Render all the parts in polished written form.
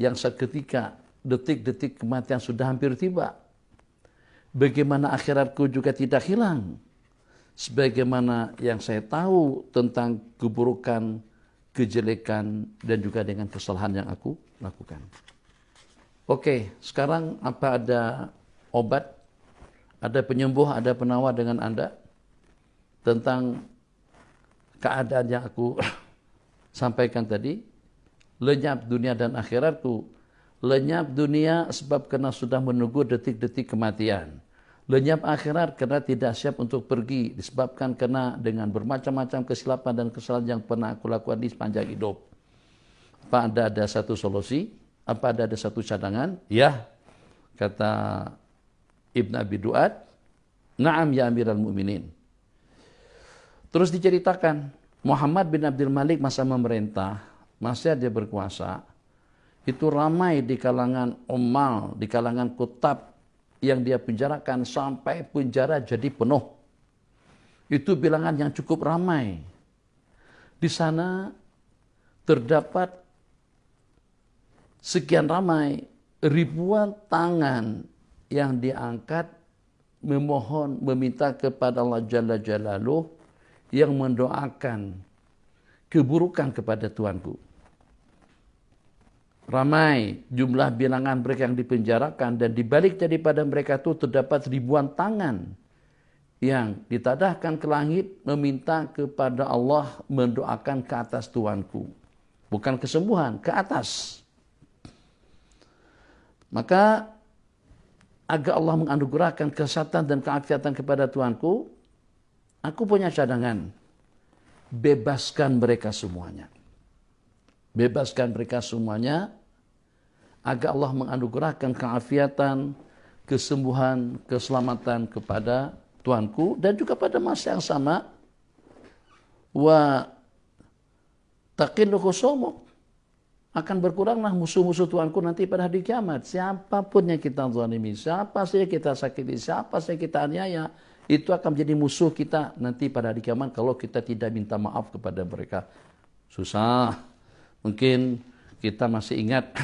yang seketika detik-detik kematian sudah hampir tiba. Bagaimana akhiratku juga tidak hilang. Sebagaimana yang saya tahu tentang keburukan, kejelekan, dan juga dengan kesalahan yang aku lakukan. Oke, sekarang apa ada obat, ada penyembuh, ada penawar dengan Anda tentang keadaan yang aku sampaikan tadi? Lenyap dunia dan akhiratku. Lenyap dunia sebab karena sudah menunggu detik-detik kematian. Lenyap akhirat karena tidak siap untuk pergi, disebabkan karena dengan bermacam-macam kesilapan dan kesalahan yang pernah aku lakukan di sepanjang hidup. Apa ada satu solusi? Apa ada satu cadangan? Ya, kata Ibn Abi Duat, na'am ya Amiral Mu'minin. Terus diceritakan, Muhammad bin Abdul Malik masa memerintah, masa dia berkuasa, itu ramai di kalangan ummal, di kalangan kutab, yang dia penjarakan sampai penjara jadi penuh. Itu bilangan yang cukup ramai. Di sana terdapat sekian ramai, ribuan tangan yang diangkat memohon, meminta kepada Allah Jalla Jalaluh yang mendoakan keburukan kepada Tuanku. Ramai jumlah bilangan mereka yang dipenjarakan, dan dibalik daripada mereka itu terdapat ribuan tangan yang ditadahkan ke langit meminta kepada Allah, mendoakan ke atas Tuanku. Bukan kesembuhan, ke atas. Maka agar Allah menganugerahkan kesehatan dan keafiatan kepada Tuanku, aku punya cadangan. Bebaskan mereka semuanya. Bebaskan mereka semuanya agar Allah menganugerahkan keafiatan, kesembuhan, keselamatan kepada Tuanku, dan juga pada masa yang sama wa taqillu khusumuk, akan berkuranglah musuh-musuh Tuanku nanti pada hari kiamat. Siapapun yang kita zalimi, siapa saja kita sakiti, siapa saja kita aniaya, itu akan menjadi musuh kita nanti pada hari kiamat kalau kita tidak minta maaf kepada mereka. Susah. Mungkin kita masih ingat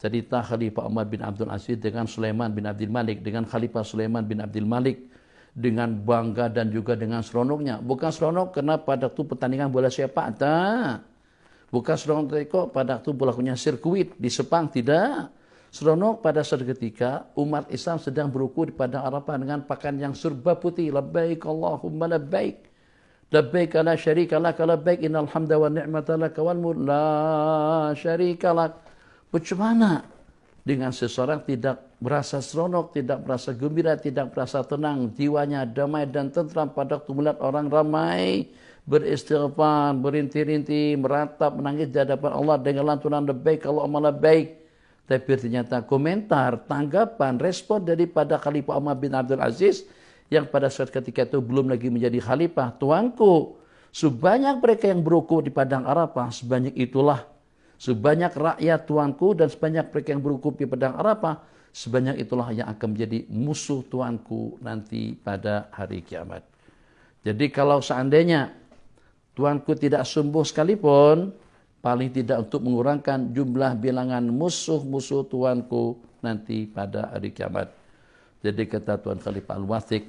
cerita Khalifah Umar bin Abdul Aziz dengan Sulaiman bin Abdul Malik, dengan Khalifah Sulaiman bin Abdul Malik, dengan bangga dan juga dengan seronoknya. Bukan seronok karena pada waktu pertandingan bola sepak, tak. Bukan seronok kok pada waktu berlakunya sirkuit di Sepang, tidak. Seronok pada saat ketika umat Islam sedang beruku di padang Arafah dengan pakaian yang serba putih. Labbaik Allahumma labbaik. Labbaik la syarika lak, labbaik innal hamda wa ni'mata lak wal mulk la syarika lak. Bagaimana dengan seseorang tidak merasa seronok, tidak merasa gembira, tidak merasa tenang, jiwanya damai dan tentram pada waktu melihat orang ramai beristighfar, berintih-intih, meratap, menangis di hadapan Allah dengan lantunan labbaik Allahumma labbaik. Tapi ternyata komentar, tanggapan, respon daripada Khalifah Umar bin Abdul Aziz yang pada saat ketika itu belum lagi menjadi khalifah, Tuanku, sebanyak mereka yang beruku di padang Arafah, sebanyak itulah, sebanyak rakyat Tuanku dan sebanyak mereka yang beruku di padang Arafah, sebanyak itulah yang akan menjadi musuh Tuanku nanti pada hari kiamat. Jadi kalau seandainya Tuanku tidak sembuh sekalipun, paling tidak untuk mengurangkan jumlah bilangan musuh-musuh Tuanku nanti pada hari kiamat. Jadi kata Tuan Khalifah Al-Wathiq,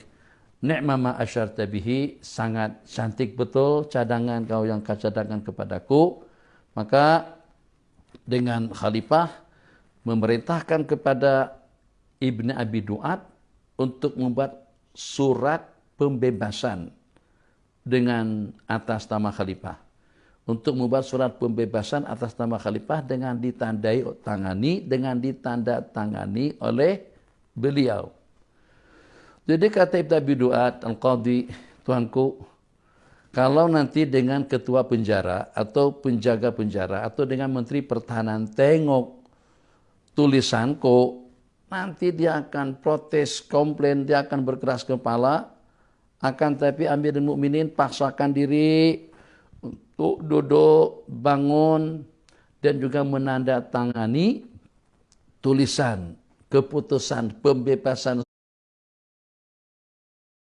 ni'ma ma asyarta bihi, sangat cantik betul cadangan kau yang kau cadangkan kepadaku. Maka dengan Khalifah memerintahkan kepada Ibn Abi Duat untuk membuat surat pembebasan dengan atas nama Khalifah. Untuk membuat surat pembebasan atas nama Khalifah dengan ditanda tangani oleh beliau. Jadi kata Ibn Abi Duat Al-Qadhi, Tuanku, kalau nanti dengan ketua penjara atau penjaga penjara atau dengan menteri pertahanan tengok tulisanku, nanti dia akan protes, komplain, dia akan berkeras kepala. Akan tapi Amirul Mukminin paksakan diri untuk duduk, bangun, dan juga menandatangani tulisan keputusan pembebasan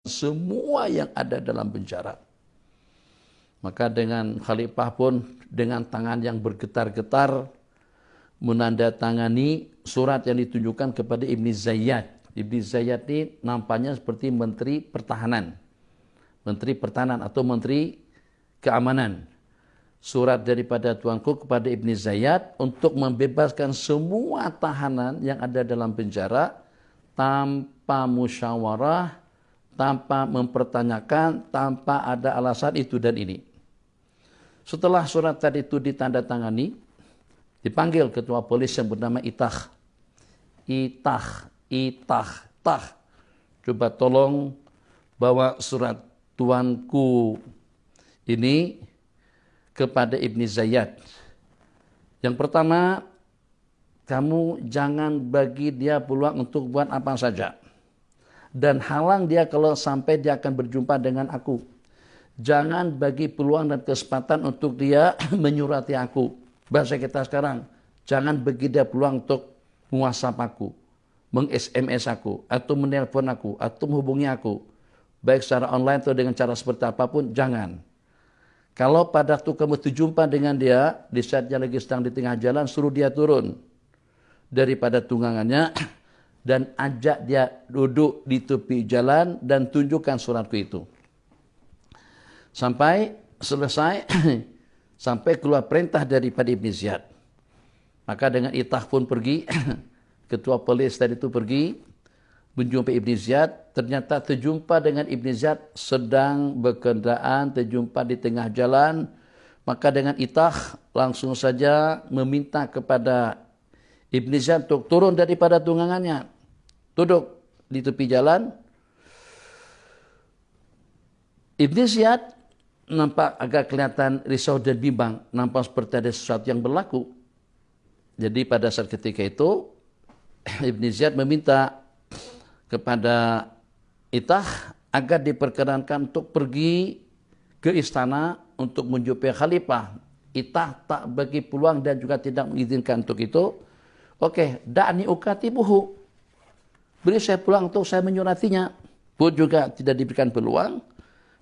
semua yang ada dalam penjara. Maka dengan Khalifah pun dengan tangan yang bergetar-getar menandatangani surat yang ditunjukkan kepada Ibn Zayyad. Ibn Zayyad ini nampaknya seperti Menteri Pertahanan. Menteri Pertahanan atau Menteri Keamanan. Surat daripada tuanku kepada Ibn Zayyad untuk membebaskan semua tahanan yang ada dalam penjara tanpa musyawarah, tanpa mempertanyakan, tanpa ada alasan itu dan ini. Setelah surat tadi itu ditandatangani, dipanggil ketua polis yang bernama Itah. Coba tolong bawa surat tuanku ini kepada Ibn Zayyad. Yang pertama, kamu jangan bagi dia peluang untuk buat apa saja. Dan halang dia kalau sampai dia akan berjumpa dengan aku. Jangan bagi peluang dan kesempatan untuk dia menyurati aku. Bahasa kita sekarang, jangan bagi dia peluang untuk WhatsApp aku, meng-SMS aku, atau menelpon aku, atau menghubungi aku. Baik secara online atau dengan cara seperti apapun, jangan. Kalau pada waktu kamu terjumpa dengan dia, di saat dia lagi sedang di tengah jalan, suruh dia turun daripada tunggangannya dan ajak dia duduk di tepi jalan dan tunjukkan suratku itu. Sampai selesai, sampai keluar perintah daripada Ibn Ziyad. Maka dengan Itah pun pergi, ketua polis tadi itu pergi, menjumpai Ibn Ziyad, ternyata terjumpa dengan Ibn Ziyad sedang berkendaraan, terjumpa di tengah jalan, maka dengan Itah langsung saja meminta kepada Ibn Ziyad untuk turun daripada tunggangannya, duduk di tepi jalan. Ibn Ziyad nampak agak kelihatan risau dan bimbang, nampak seperti ada sesuatu yang berlaku. Jadi pada saat ketika itu, Ibn Ziyad meminta kepada Itah agar diperkenankan untuk pergi ke istana untuk menjumpai khalifah. Itah tak bagi peluang dan juga tidak mengizinkan untuk itu. Oke, da'ni ukatibuhu. Beri saya peluang untuk saya menyuratinya. Pun juga tidak diberikan peluang.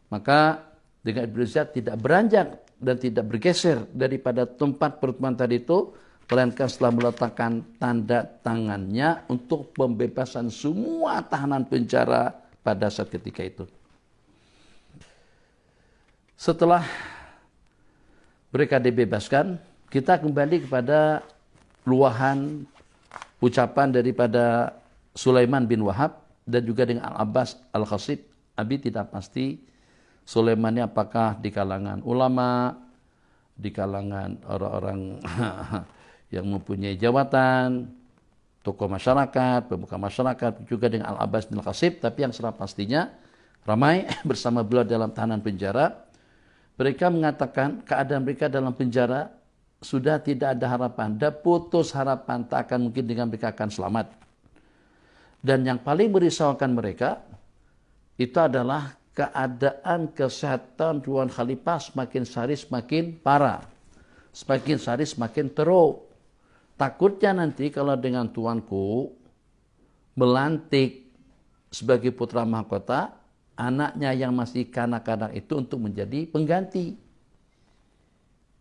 Maka dengan Ibn Ziyad tidak beranjak dan tidak bergeser daripada tempat pertemuan tadi itu, melainkan setelah meletakkan tanda tangannya untuk pembebasan semua tahanan penjara pada saat ketika itu. Setelah mereka dibebaskan, kita kembali kepada luahan ucapan daripada Sulaiman bin Wahab dan juga dengan Al-Abbas Al-Khasib. Abi tidak pasti Sulaiman ini apakah di kalangan ulama, di kalangan orang-orang yang mempunyai jabatan, tokoh masyarakat, pemuka masyarakat, juga dengan Al-Abbas bin Al-Khasib, tapi yang secara pastinya ramai bersama beliau dalam tahanan penjara. Mereka mengatakan keadaan mereka dalam penjara sudah tidak ada harapan, dah putus harapan, tak akan mungkin dengan mereka akan selamat. Dan yang paling merisaukan mereka itu adalah keadaan kesehatan Tuan Khalifah semakin hari semakin parah, semakin hari semakin teruk. Takutnya nanti kalau dengan tuanku melantik sebagai putra mahkota, anaknya yang masih kanak-kanak itu untuk menjadi pengganti.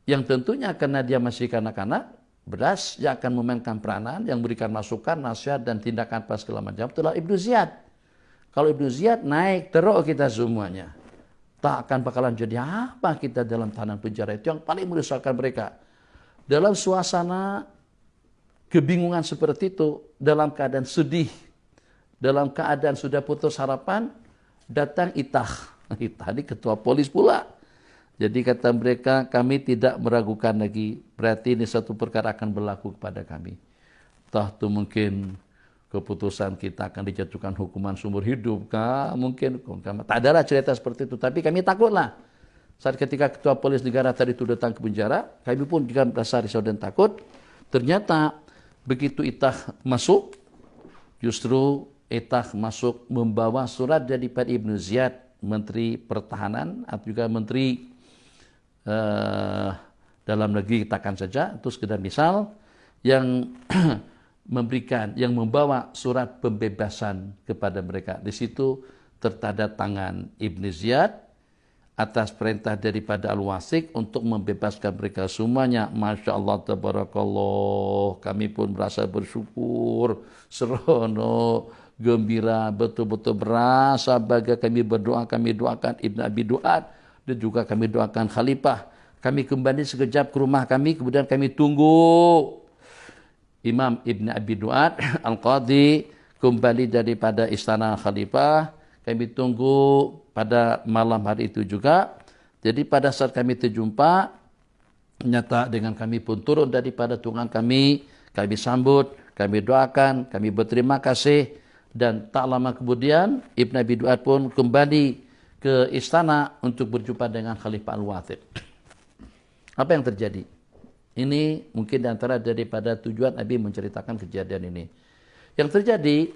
Yang tentunya karena dia masih kanak-kanak, beras dia akan memainkan peranan yang memberikan masukan, nasihat dan tindakan pas segala macam. Itulah Ibn Ziyad. Kalau Ibn Ziyad naik, teruk kita semuanya. Tak akan bakalan jadi apa kita dalam tahanan penjara. Itu yang paling merisaukan mereka. Dalam suasana kebingungan seperti itu, dalam keadaan sedih, dalam keadaan sudah putus harapan, datang Itah. Itah ini ketua polis pula. Jadi kata mereka, kami tidak meragukan lagi. Berarti ini satu perkara akan berlaku kepada kami. Entah itu mungkin keputusan kita akan dijatuhkan hukuman seumur hidup kah? Mungkin. Tak adalah cerita seperti itu. Tapi kami takutlah. Saat ketika ketua polis negara tadi itu datang ke penjara, kami pun juga merasa risau dan takut. Ternyata begitu Itah masuk, justru Itah masuk membawa surat daripada Ibn Ziyad, Menteri Pertahanan, atau juga Menteri Dalam Negeri, katakan saja, itu sekedar misal, yang memberikan, yang membawa surat pembebasan kepada mereka. Di situ tertanda tangan Ibn Ziyad, atas perintah daripada Al-Wasik untuk membebaskan mereka semuanya. Masya Allah, tabarakallah. Kami pun merasa bersyukur, serono, gembira, betul-betul merasa bangga. Kami berdoa, kami doakan Ibn Abi Duat dan juga kami doakan Khalifah. Kami kembali sekejap ke rumah kami, kemudian kami tunggu Imam Ibn Abi Duat Al-Qadhi kembali daripada istana Khalifah. Kami tunggu pada malam hari itu juga. Jadi pada saat kami terjumpa, nyata dengan kami pun turun daripada tunggang kami sambut, kami doakan, kami berterima kasih. Dan tak lama kemudian Ibn Abi Duat pun kembali ke istana untuk berjumpa dengan Khalifah Al-Wathid. Apa yang terjadi? Ini mungkin antara daripada tujuan Nabi menceritakan kejadian ini. Yang terjadi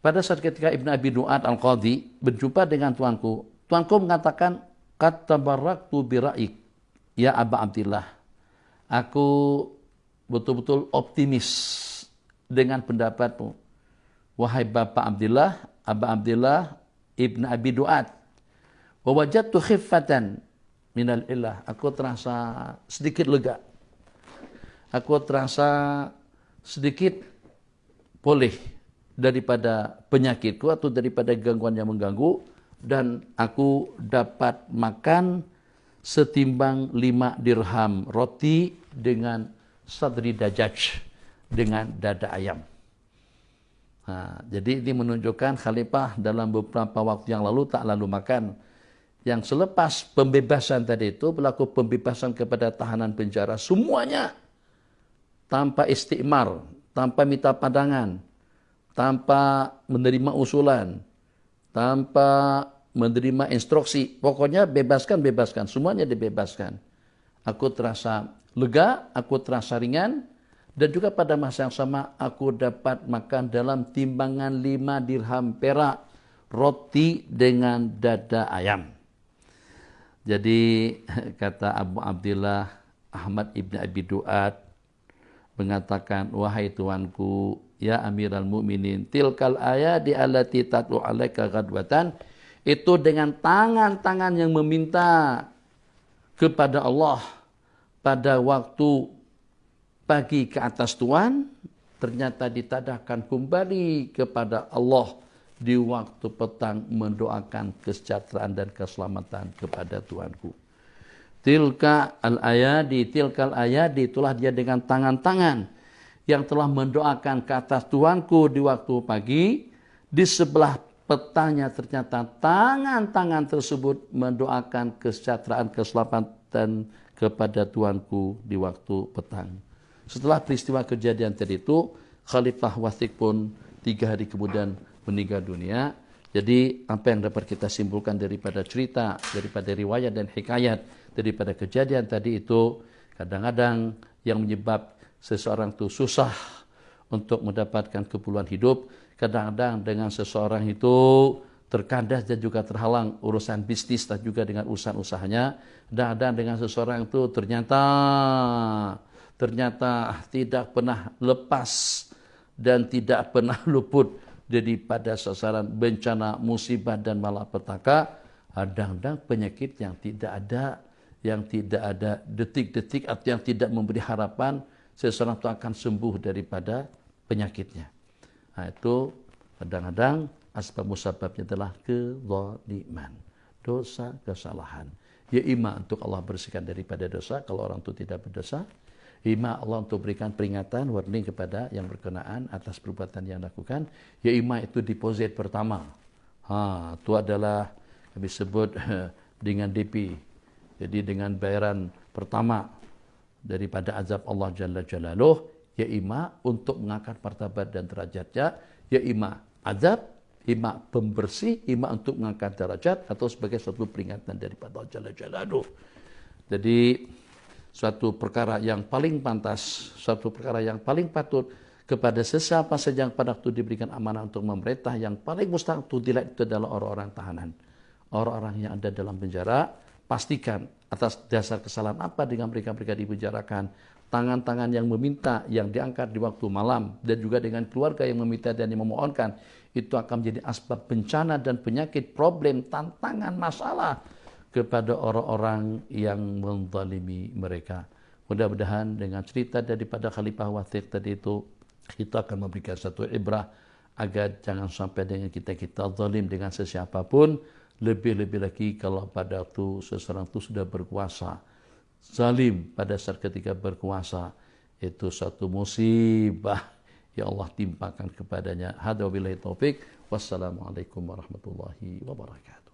pada saat ketika Ibn Abi Duat Al-Qadhi berjumpa dengan tuanku mengatakan, "Qad tabarraktu bira'ik, ya Aba Abdillah." Aku betul-betul optimis dengan pendapatmu, wahai Bapak Abdillah, Aba Abdillah Ibn Abi Duat. Wa wajadtu khiffatan minal illah. Aku terasa sedikit lega. Aku terasa sedikit pulih daripada penyakitku atau daripada gangguan yang mengganggu, dan aku dapat makan setimbang 5 dirham roti dengan sadri dajaj, dengan dada ayam. Nah, jadi ini menunjukkan Khalifah dalam beberapa waktu yang lalu tak lalu makan. Yang selepas pembebasan tadi itu, berlaku pembebasan kepada tahanan penjara semuanya tanpa istikmar, tanpa minta pandangan, tanpa menerima usulan, tanpa menerima instruksi. Pokoknya bebaskan, semuanya dibebaskan. Aku terasa lega, aku terasa ringan, dan juga pada masa yang sama aku dapat makan dalam timbangan 5 dirham perak roti dengan dada ayam. Jadi kata Abu Abdillah Ahmad Ibn Abi Duat mengatakan, wahai tuanku, ya Amiral Mukminin, tilkal ayati allati tatlu alaika ghadwatan, itu dengan tangan-tangan yang meminta kepada Allah pada waktu pagi ke atas tuan, ternyata ditadahkan kembali kepada Allah di waktu petang mendoakan kesejahteraan dan keselamatan kepada tuanku. Tilkal ayadi, itulah dia dengan tangan-tangan yang telah mendoakan ke atas tuanku di waktu pagi. Di sebelah petanya ternyata tangan-tangan tersebut mendoakan kesejahteraan, keselamatan kepada tuanku di waktu petang. Setelah peristiwa kejadian tadi itu, Khalifah Wathik pun 3 hari kemudian meninggal dunia. Jadi apa yang dapat kita simpulkan daripada cerita, daripada riwayat dan hikayat, daripada kejadian tadi itu, kadang-kadang yang menyebab seseorang itu susah untuk mendapatkan keperluan hidup, kadang-kadang dengan seseorang itu terkandas dan juga terhalang urusan bisnis dan juga dengan urusan usahanya, kadang-kadang dengan seseorang itu ternyata tidak pernah lepas dan tidak pernah luput daripada sasaran bencana, musibah dan malapetaka. Kadang-kadang penyakit yang tidak ada detik-detik atau yang tidak memberi harapan seseorang itu akan sembuh daripada penyakitnya. Nah, itu kadang-kadang asbab musababnya adalah kezaliman, dosa, kesalahan. Ya ima untuk Allah bersihkan daripada dosa kalau orang itu tidak berdosa. Ima Allah untuk berikan peringatan, warning kepada yang berkenaan atas perbuatan yang dilakukan. Ya ima itu deposit pertama. Itu adalah kami sebut dengan DP. Jadi dengan bayaran pertama daripada azab Allah Jalla Jalaluh. Ya ima untuk mengangkat martabat dan derajatnya. Ya ima azab, ima pembersih, ima untuk mengangkat derajat, atau sebagai suatu peringatan daripada Allah Jalla Jalaluh. Jadi suatu perkara yang paling pantas, suatu perkara yang paling patut kepada sesiapa saja yang pada waktu diberikan amanah untuk memerintah, yang paling mustahil untuk dilihat itu adalah orang-orang tahanan, orang-orang yang ada dalam penjara. Pastikan atas dasar kesalahan apa dengan mereka dipenjarakan, tangan-tangan yang meminta yang diangkat di waktu malam, dan juga dengan keluarga yang meminta dan yang memohonkan, itu akan menjadi asbab bencana dan penyakit, problem, tantangan, masalah kepada orang-orang yang menzalimi mereka. Mudah-mudahan dengan cerita daripada Khalifah Wathik tadi itu, kita akan memberikan satu ibrah agar jangan sampai dengan kita zalim dengan sesiapapun. Lebih-lebih lagi kalau pada waktu seseorang itu sudah berkuasa, zalim pada saat ketika berkuasa, itu satu musibah yang Allah timpakan kepadanya. Hada wabillahi taufik. Wassalamualaikum warahmatullahi wabarakatuh.